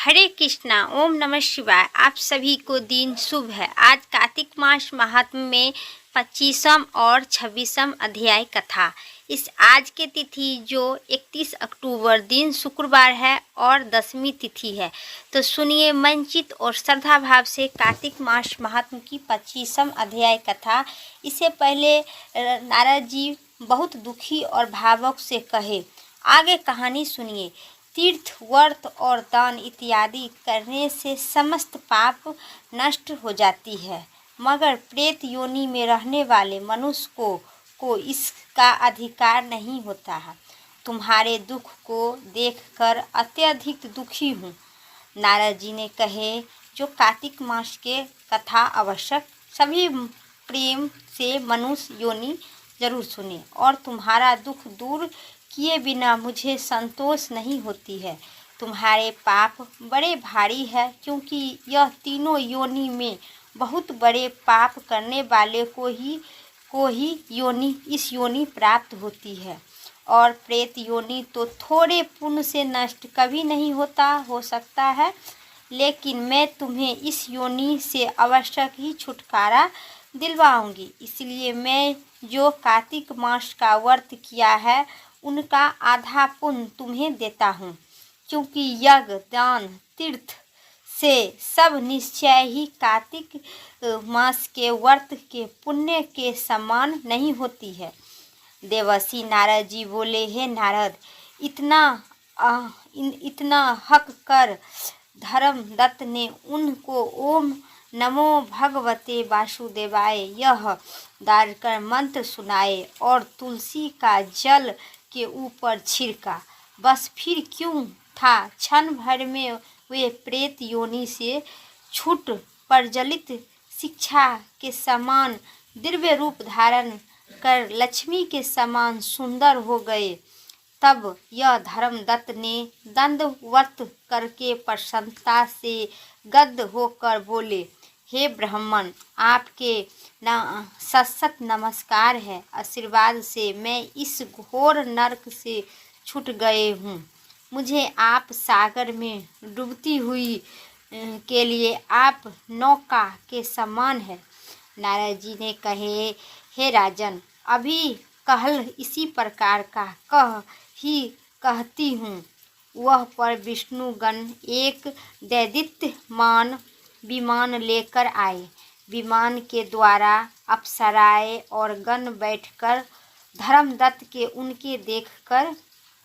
हरे कृष्णा। ओम नमः शिवाय। आप सभी को दिन शुभ है। आज कार्तिक मास महात्म्य में 25वां और 26वां अध्याय कथा। इस आज के तिथि जो 31 अक्टूबर दिन शुक्रवार है और 10वीं तिथि है। तो सुनिए मंचित और श्रद्धा भाव से कार्तिक मास महात्म्य की 25वां अध्याय कथा। इससे पहले नारद जी बहुत दुखी और भावुक से कहे। आगे कहानी सुनिए। तीर्थ व्रत और दान इत्यादि करने से समस्त पाप नष्ट हो जाती है, मगर प्रेत योनि में रहने वाले मनुष्य को इसका अधिकार नहीं होता है। तुम्हारे दुख को देखकर अत्यधिक दुखी हूँ। नारद जी ने कहे, जो कार्तिक मास के कथा आवश्यक सभी प्रेम से मनुष्य योनि जरूर सुने, और तुम्हारा दुख दूर किए बिना मुझे संतोष नहीं होती है। तुम्हारे पाप बड़े भारी है, क्योंकि यह तीनों योनि में बहुत बड़े पाप करने वाले को ही इस योनि प्राप्त होती है, और प्रेत योनि तो थोड़े पुण्य से नष्ट कभी नहीं हो सकता है। लेकिन मैं तुम्हें इस योनि से आवश्यक ही छुटकारा दिलवाऊंगी। इसलिए मैं जो कार्तिक मास का व्रत किया है उनका आधा पुण्य तुम्हें देता हूँ, क्योंकि यज्ञ दान तीर्थ से सब निश्चय ही कार्तिक मास के व्रत के पुण्य के समान नहीं होती है। देवर्षि नारद जी बोले, हे नारद, इतना हक कर धर्मदत्त ने उनको ओम नमो भगवते वासुदेवाय यह दारकर मंत्र सुनाए और तुलसी का जल के ऊपर छिड़का। बस फिर क्यों था, क्षण भर में वे प्रेत योनि से छूट प्रज्वलित शिक्षा के समान दिव्य रूप धारण कर लक्ष्मी के समान सुंदर हो गए। तब यह धर्मदत्त ने दंडवत करके प्रसन्नता से गद होकर बोले, हे ब्राह्मण, आपके सत नमस्कार है। आशीर्वाद से मैं इस घोर नरक से छूट गए हूँ। मुझे आप सागर में डूबती हुई के लिए आप नौका के समान है। नारद जी ने कहे, हे राजन, अभी कहल इसी प्रकार का कहती हूँ। वह पर विष्णुगण एक दैदित्यमान विमान लेकर आए। विमान के द्वारा अप्सराएं और गण बैठकर धर्मदत्त के उनके देखकर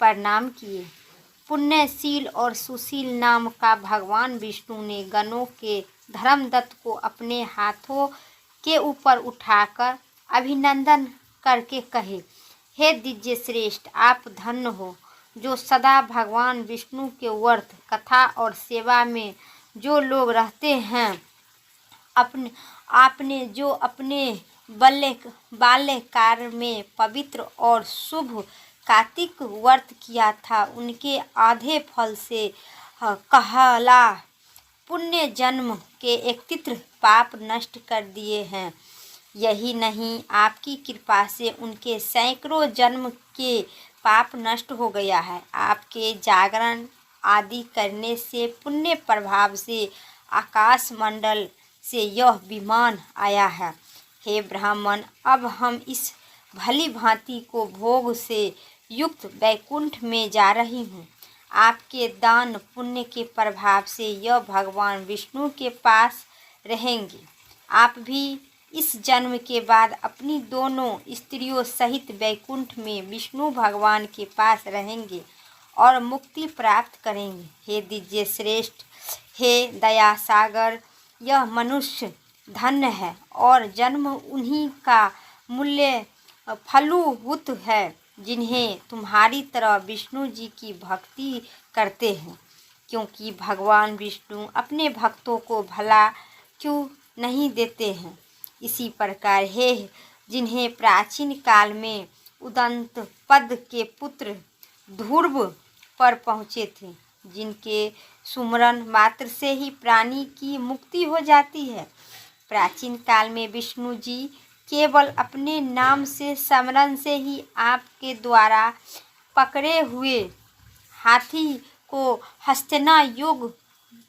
प्रणाम किए। पुण्यशील और सुशील नाम का भगवान विष्णु ने गणों के धर्मदत्त को अपने हाथों के ऊपर उठाकर अभिनंदन करके कहे, हे दिव्य श्रेष्ठ, आप धन्य हो, जो सदा भगवान विष्णु के व्रत कथा और सेवा में जो लोग रहते हैं। आपने जो अपने बाल्यकाल में पवित्र और शुभ कार्तिक व्रत किया था, उनके आधे फल से कहला पुण्य जन्म के 31 पाप नष्ट कर दिए हैं। यही नहीं, आपकी कृपा से उनके सैकड़ों जन्म के पाप नष्ट हो गया है। आपके जागरण आदि करने से पुण्य प्रभाव से आकाश मंडल से यह विमान आया है। हे ब्राह्मण, अब हम इस भली भांति को भोग से युक्त वैकुंठ में जा रही हूँ। आपके दान पुण्य के प्रभाव से यह भगवान विष्णु के पास रहेंगे। आप भी इस जन्म के बाद अपनी दोनों स्त्रियों सहित वैकुंठ में विष्णु भगवान के पास रहेंगे और मुक्ति प्राप्त करेंगे। हे दिव्य श्रेष्ठ, हे दया सागर, यह मनुष्य धन्य है और जन्म उन्हीं का मूल्य फलभूत है, जिन्हें तुम्हारी तरह विष्णु जी की भक्ति करते हैं। क्योंकि भगवान विष्णु अपने भक्तों को भला क्यों नहीं देते हैं। इसी प्रकार हे जिन्हें प्राचीन काल में उदंत पद के पुत्र ध्रुव पर पहुँचे थे, जिनके सुमरन मात्र से ही प्राणी की मुक्ति हो जाती है। प्राचीन काल में विष्णु जी केवल अपने नाम से स्मरण से ही आपके द्वारा पकड़े हुए हाथी को हस्तना योग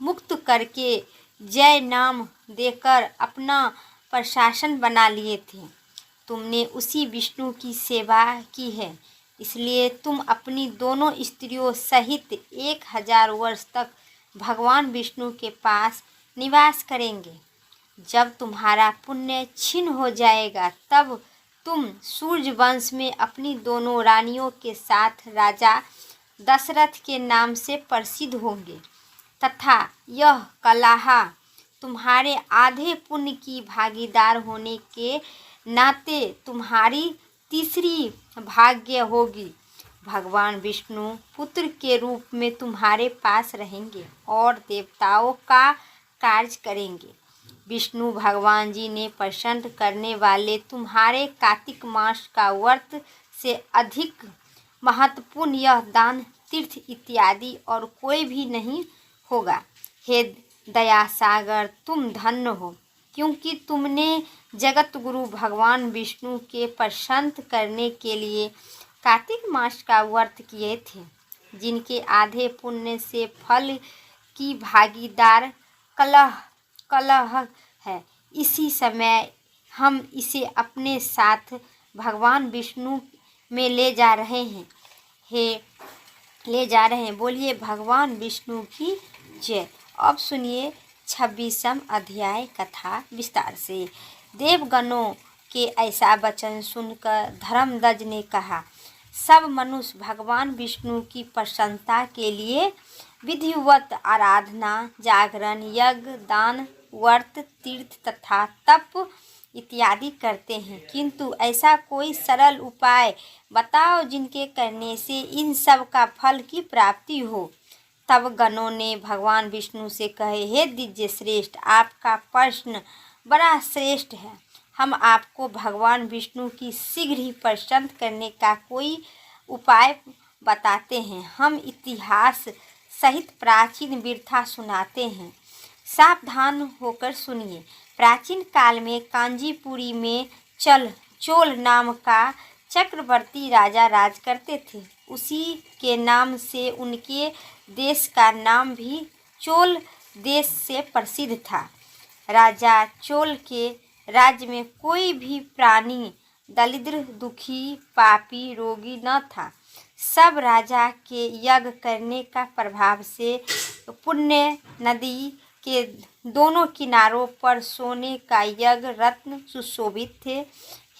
मुक्त करके जय नाम देकर अपना प्रशासन बना लिए थे। तुमने उसी विष्णु की सेवा की है, इसलिए तुम अपनी दोनों स्त्रियों सहित 1000 वर्ष तक भगवान विष्णु के पास निवास करेंगे। जब तुम्हारा पुण्य क्षीण हो जाएगा तब तुम सूर्य वंश में अपनी दोनों रानियों के साथ राजा दशरथ के नाम से प्रसिद्ध होंगे तथा यह कलहा तुम्हारे आधे पुण्य की भागीदार होने के नाते तुम्हारी तीसरी भाग्य होगी। भगवान विष्णु पुत्र के रूप में तुम्हारे पास रहेंगे और देवताओं का कार्य करेंगे। विष्णु भगवान जी ने प्रसन्न करने वाले तुम्हारे कार्तिक मास का व्रत से अधिक महत्वपूर्ण यह दान तीर्थ इत्यादि और कोई भी नहीं होगा। हे दया सागर, तुम धन्य हो, क्योंकि तुमने जगत गुरु भगवान विष्णु के प्रसन्न करने के लिए कार्तिक मास का व्रत किए थे, जिनके आधे पुण्य से फल की भागीदार कलह है। इसी समय हम इसे अपने साथ भगवान विष्णु में ले जा रहे हैं। बोलिए भगवान विष्णु की जय। अब सुनिए 26वां अध्याय कथा विस्तार से। देवगणों के ऐसा वचन सुनकर धर्मध्वज ने कहा, सब मनुष्य भगवान विष्णु की प्रसन्नता के लिए विधिवत आराधना, जागरण, यज्ञ, दान, व्रत, तीर्थ तथा तप इत्यादि करते हैं, किंतु ऐसा कोई सरल उपाय बताओ जिनके करने से इन सब का फल की प्राप्ति हो। तब गणों ने भगवान विष्णु से कहे, हे दिव्य श्रेष्ठ, आपका प्रश्न बड़ा श्रेष्ठ है। हम आपको भगवान विष्णु की शीघ्र ही प्रसन्न करने का कोई उपाय बताते हैं। हम इतिहास सहित प्राचीन वीरता सुनाते हैं, सावधान होकर सुनिए। प्राचीन काल में कांजीपुरी में चोल नाम का चक्रवर्ती राजा राज करते थे। उसी के नाम से उनके देश का नाम भी चोल देश से प्रसिद्ध था। राजा चोल के राज्य में कोई भी प्राणी दरिद्र, दुखी, पापी, रोगी न था। सब राजा के यज्ञ करने का प्रभाव से पुण्य नदी के दोनों किनारों पर सोने का यज्ञ रत्न सुशोभित थे।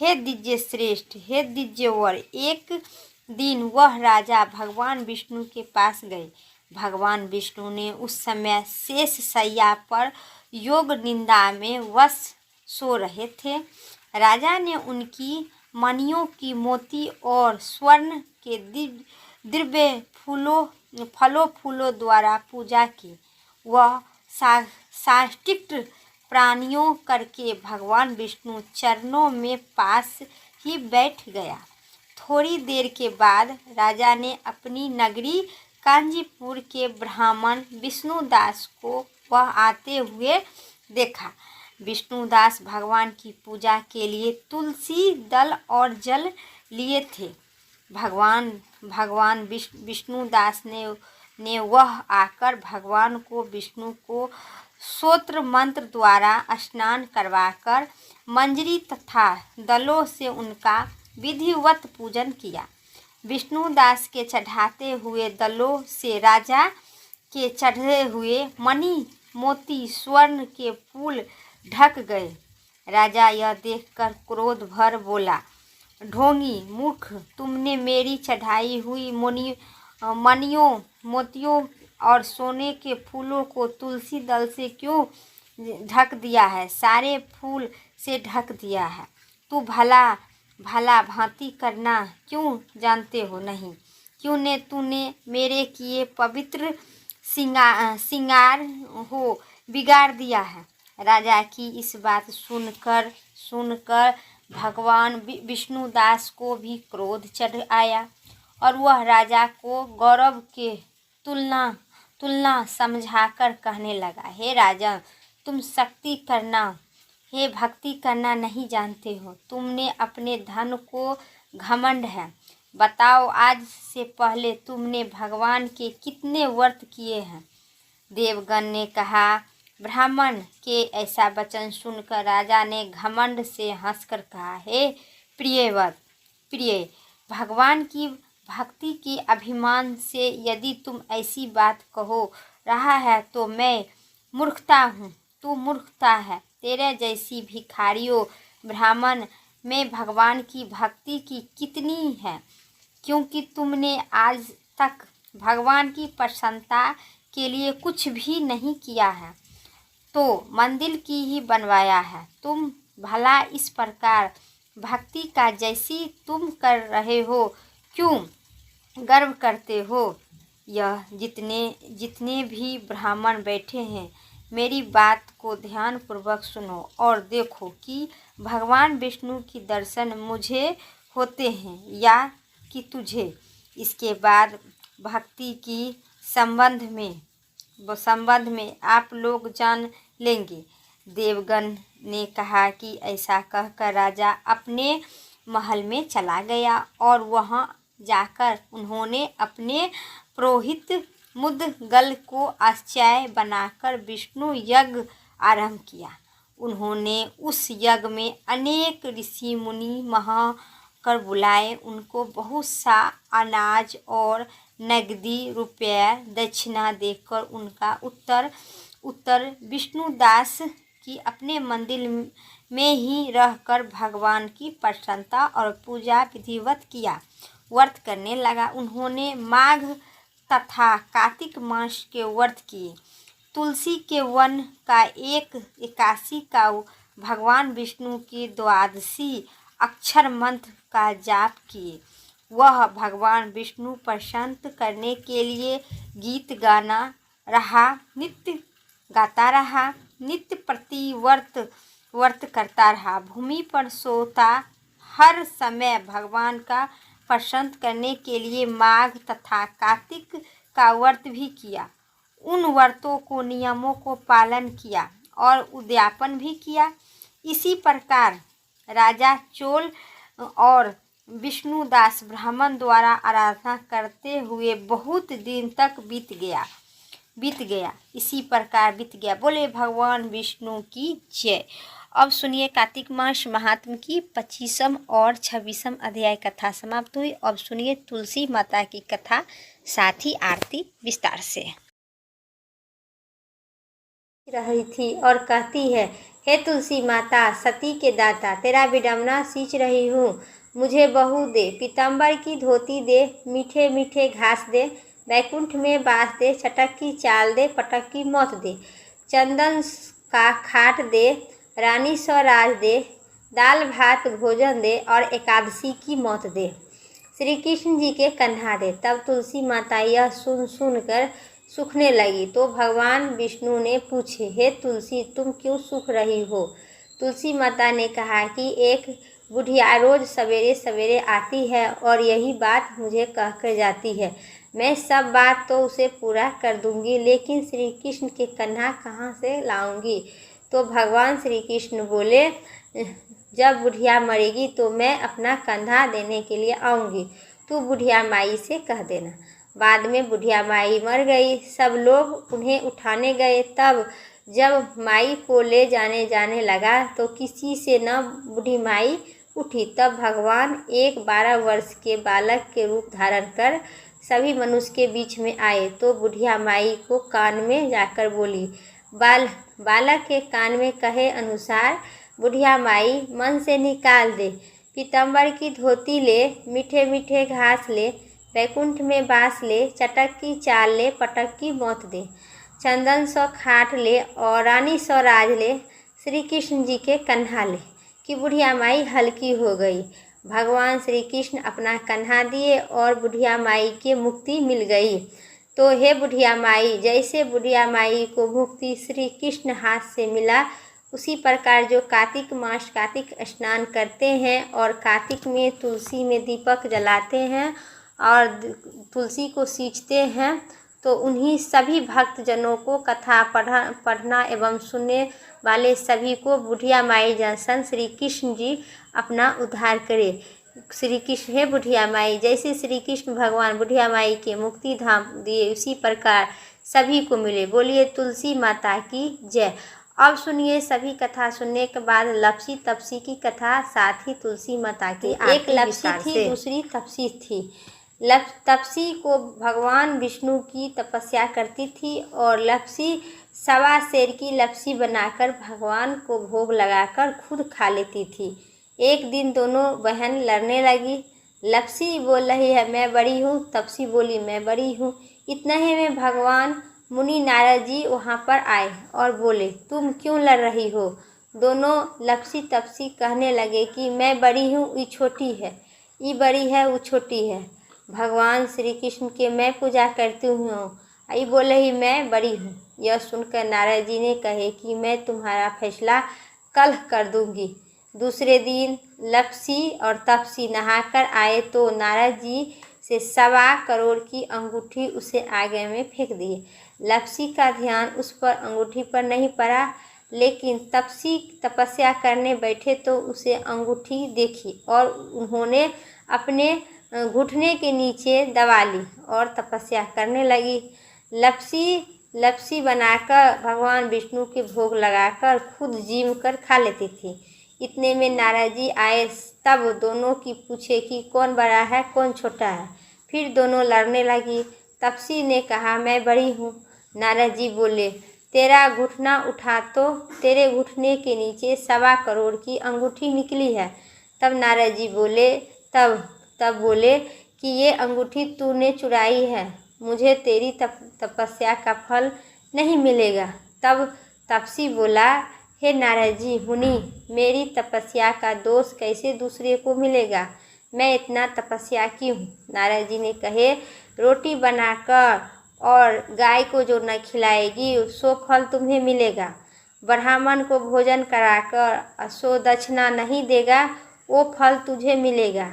हे दिव्य श्रेष्ठ, हे दिव्य वर, एक दिन वह राजा भगवान विष्णु के पास गए। भगवान विष्णु ने उस समय शेष शैया पर योग निंदा में वश सो रहे थे। राजा ने उनकी मणियों की, मोती और स्वर्ण के दिव्य फलों फूलों द्वारा पूजा की। वह साष्टिक प्राणियों करके भगवान विष्णु चरणों में पास ही बैठ गया। थोड़ी देर के बाद राजा ने अपनी नगरी कांजीपुर के ब्राह्मण विष्णुदास को वह आते हुए देखा। विष्णुदास भगवान की पूजा के लिए तुलसी दल और जल लिए थे। भगवान विष्णुदास ने वह आकर भगवान को विष्णु को स्तोत्र मंत्र द्वारा स्नान करवाकर मंजरी तथा दलों से उनका विधिवत पूजन किया। विष्णुदास के चढ़ाते हुए दलों से राजा के चढ़े हुए मणि, मोती, स्वर्ण के फूल ढक गए। राजा यह देखकर क्रोध भर बोला, ढोंगी मूर्ख, तुमने मेरी चढ़ाई हुई मणियों, मोतियों और सोने के फूलों को तुलसी दल से क्यों ढक दिया है, सारे फूल से ढक दिया है। तू भला भांति करना क्यों जानते हो नहीं? क्यों ने तूने मेरे किए पवित्र सिंगार हो बिगाड़ दिया है? राजा की इस बात सुनकर भगवान विष्णुदास को भी क्रोध चढ़ आया और वह राजा को गौरव के तुलना समझाकर कहने लगा, हे राजा, तुम भक्ति करना नहीं जानते हो। तुमने अपने धन को घमंड है। बताओ, आज से पहले तुमने भगवान के कितने व्रत किए हैं? देवगण ने कहा। ब्राह्मण के ऐसा वचन सुनकर राजा ने घमंड से हंसकर कहा, हे प्रियवर, प्रिय, भगवान की भक्ति के अभिमान से यदि तुम ऐसी बात कहो रहा है तो मैं मूर्खता हूँ, तू मूर्खता है। तेरे जैसी भिखारियों ब्राह्मण में भगवान की भक्ति की कितनी है, क्योंकि तुमने आज तक भगवान की प्रसन्नता के लिए कुछ भी नहीं किया है, तो मंदिर की ही बनवाया है। तुम भला इस प्रकार भक्ति का जैसी तुम कर रहे हो क्यों गर्व करते हो। यह जितने भी ब्राह्मण बैठे हैं, मेरी बात को ध्यानपूर्वक सुनो और देखो कि भगवान विष्णु की दर्शन मुझे होते हैं या कि तुझे। इसके बाद भक्ति की संबंध में आप लोग जान लेंगे। देवगण ने कहा कि ऐसा कहकर राजा अपने महल में चला गया और वहां जाकर उन्होंने अपने पुरोहित मुदगल को आश्चर्य बनाकर विष्णु यज्ञ आरंभ किया। उन्होंने उस यज्ञ में अनेक ऋषि मुनि महाकर बुलाए, उनको बहुत सा अनाज और नगदी रुपया दक्षिणा देकर उनका उत्तर विष्णुदास की अपने मंदिर में ही रहकर भगवान की प्रसन्नता और पूजा विधिवत किया व्रत करने लगा। उन्होंने माघ तथा कार्तिक मास के व्रत किए, तुलसी के वन का एकादशी का भगवान विष्णु के द्वादशी अक्षर मंत्र का जाप किए। वह भगवान विष्णु प्रसन्न करने के लिए गीत गाना रहा, नित्य गाता रहा, नित्य प्रति व्रत करता रहा, भूमि पर सोता हर समय भगवान का प्रसन्न करने के लिए माघ तथा कार्तिक का व्रत भी किया। उन व्रतों को नियमों को पालन किया और उद्यापन भी किया। इसी प्रकार राजा चोल और विष्णुदास ब्राह्मण द्वारा आराधना करते हुए बहुत दिन तक बीत गया। इसी प्रकार बीत गया। बोले भगवान विष्णु की जय। अब सुनिए कार्तिक मास महात्म की 25 और 26 अध्याय कथा समाप्त हुई। अब सुनिए तुलसी माता की कथा, साथ ही आरती विस्तार से रही थी और कहती है, हे तुलसी माता, सती के दाता, तेरा विडम्बना सींच रही हूँ। मुझे बहू दे, पीताम्बर की धोती दे, मीठे मीठे घास दे, बैकुंठ में बास दे, चटक की चाल दे, पटक की मौत दे, चंदन का खाट दे, रानी स्वराज दे, दाल भात भोजन दे और एकादशी की मौत दे, श्री कृष्ण जी के कन्हा दे। तब तुलसी माता यह सुन कर सूखने लगी तो भगवान विष्णु ने पूछे, हे तुलसी, तुम क्यों सूख रही हो। तुलसी माता ने कहा कि एक बुढ़िया रोज सवेरे सवेरे आती है और यही बात मुझे कहकर जाती है। मैं सब बात तो उसे पूरा कर दूंगी, लेकिन श्री कृष्ण के कन्हा कहाँ से लाऊंगी। तो भगवान श्री कृष्ण बोले, जब बुढ़िया मरेगी तो मैं अपना कंधा देने के लिए आऊँगी, तू बुढ़िया माई से कह देना। बाद में बुढ़िया माई मर गई। सब लोग उन्हें उठाने गए। तब जब माई को ले जाने लगा तो किसी से न बूढ़ी माई उठी। तब भगवान एक 12 वर्ष के बालक के रूप धारण कर सभी मनुष्य के बीच में आए तो बुढ़िया माई को कान में जाकर बोली। बालक के कान में कहे अनुसार बुढ़िया माई मन से निकाल दे, पीताम्बर की धोती ले, मीठे मीठे घास ले, बैकुंठ में बास ले, चटक की चाल ले, पटक की मौत दे, चंदन सौ खाट ले और रानी सौ राज ले, श्री कृष्ण जी के कन्हा ले। कि बुढ़िया माई हल्की हो गई। भगवान श्री कृष्ण अपना कन्हा दिए और बुढ़िया माई के मुक्ति मिल गई। तो हे बुढ़िया माई, जैसे बुढ़िया माई को मुक्ति श्री कृष्ण हाथ से मिला, उसी प्रकार जो कार्तिक मास कार्तिक स्नान करते हैं और कार्तिक में तुलसी में दीपक जलाते हैं और तुलसी को सींचते हैं, तो उन्हीं सभी भक्तजनों को कथा पढ़ना एवं सुनने वाले सभी को बुढ़िया माई जैसन श्री कृष्ण जी अपना उद्धार करे। श्री कृष्ण हे बुढ़िया माई, जैसे श्री कृष्ण भगवान बुढ़िया माई के मुक्ति धाम दिए, उसी प्रकार सभी को मिले। बोलिए तुलसी माता की जय। अब सुनिए सभी कथा सुनने के बाद लप्सी तपसी की कथा, साथ ही तुलसी माता की। एक लप्सी थी, दूसरी तपसी थी। तपसी को भगवान विष्णु की तपस्या करती थी और लप्सी सवा शेर की लप्सी बनाकर भगवान को भोग लगाकर खुद खा लेती थी। एक दिन दोनों बहन लड़ने लगी। लप्सी बोल रही है मैं बड़ी हूँ, तपसी बोली मैं बड़ी हूँ। इतना ही में भगवान मुनि नारद जी वहाँ पर आए और बोले तुम क्यों लड़ रही हो। दोनों लप्सी तपसी कहने लगे कि मैं बड़ी हूँ, ये छोटी है, ये बड़ी है, वो छोटी है। भगवान श्री कृष्ण के मैं पूजा करती हूँ, ये बोल रही मैं बड़ी हूँ। यह सुनकर नारद जी ने कहे कि मैं तुम्हारा फैसला कल कर दूंगी। दूसरे दिन लप्सी और तपसी नहाकर आए तो नारद जी से 1.25 करोड़ की अंगूठी उसे आगे में फेंक दिए। लप्सी का ध्यान उस पर अंगूठी पर नहीं पड़ा, लेकिन तपसी तपस्या करने बैठे तो उसे अंगूठी देखी और उन्होंने अपने घुटने के नीचे दबा ली और तपस्या करने लगी। लप्सी बनाकर भगवान विष्णु के भोग लगाकर खुद जीम कर खा लेती थी। इतने में नारद जी आए, तब दोनों की पूछे कि कौन बड़ा है कौन छोटा है। फिर दोनों लड़ने लगी। तपसी ने कहा मैं बड़ी हूँ। नारद जी बोले तेरा घुटना उठा तो तेरे घुटने के नीचे 1.25 करोड़ की अंगूठी निकली है। तब नारद जी बोले तब बोले कि ये अंगूठी तूने चुराई है, मुझे तेरी तपस्या का फल नहीं मिलेगा। तब तपसी बोला हे नारद जी मुनि, मेरी तपस्या का दोष कैसे दूसरे को मिलेगा, मैं इतना तपस्या की हूँ। नारद जी ने कहे रोटी बनाकर और गाय को जो न खिलाएगी सो फल तुम्हें मिलेगा। ब्राह्मण को भोजन कराकर सो दक्षिणा नहीं देगा वो फल तुझे मिलेगा।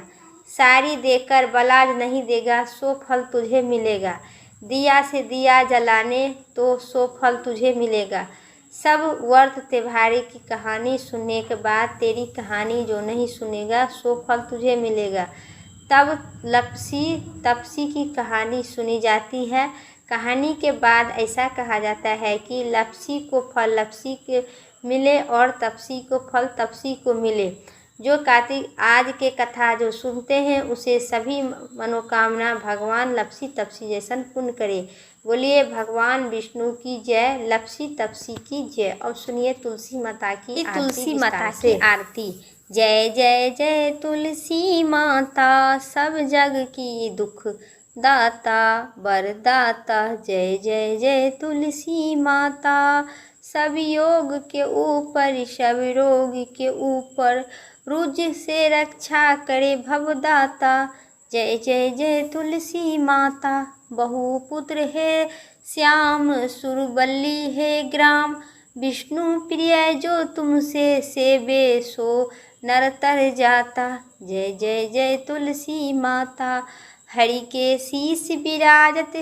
साड़ी देकर बलाज नहीं देगा सो फल तुझे मिलेगा। दिया से दिया जलाने तो सो फल तुझे मिलेगा। सब व्रत त्योहारी की कहानी सुनने के बाद तेरी कहानी जो नहीं सुनेगा सो फल तुझे मिलेगा। तब तपसी की कहानी सुनी जाती है। कहानी के बाद ऐसा कहा जाता है कि लप्सी को फल लप्सी के मिले और तपसी को फल तपसी को मिले। जो कार्तिक आज के कथा जो सुनते हैं उसे सभी मनोकामना भगवान लप्सी तपसी जैसन पूर्ण करे। बोलिए भगवान विष्णु की जय, लप्सी तपसी की जय। अब सुनिए तुलसी माता की तुलसी माता की आरती। जय जय जय तुलसी माता, सब जग की दुख दाता वरदाता। जय जय जय तुलसी माता, सब योग के ऊपर सब रोग के ऊपर, रुज से रक्षा करे भवदाता। जय जय जय तुलसी माता, बहुपुत्र है श्याम सुरबल्ली है ग्राम। विष्णु प्रिय जो तुमसे सेवे सो नर तर जाता। जय जय जय तुलसी माता, हरि के शीस विराजत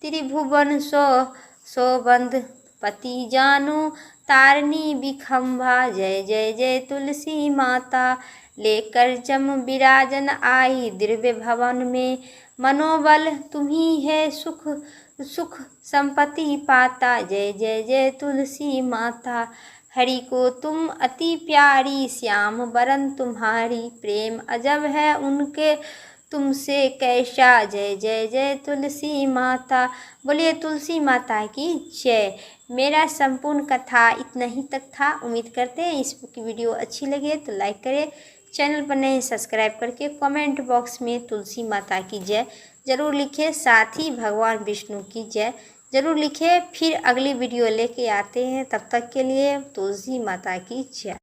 त्रिभुवन सोबंद पति जानो तारनी बिखम्भा। जय जय जय तुलसी माता, लेकर जम विराजन आई दिव्य भवन में। मनोबल तुम्ही है सुख संपत्ति पाता। जय जय जय तुलसी माता, हरि को तुम अति प्यारी श्याम बरन तुम्हारी। प्रेम अजब है उनके तुमसे कैसा। जय जय जय तुलसी माता। बोलिए तुलसी माता की जय। मेरा संपूर्ण कथा इतना ही तक था। उम्मीद करते हैं इस वीडियो अच्छी लगे तो लाइक करें, चैनल पर नए सब्सक्राइब करके कमेंट बॉक्स में तुलसी माता की जय ज़रूर लिखें, साथ ही भगवान विष्णु की जय ज़रूर लिखें। फिर अगली वीडियो लेके आते हैं, तब तक के लिए तुलसी माता की जय।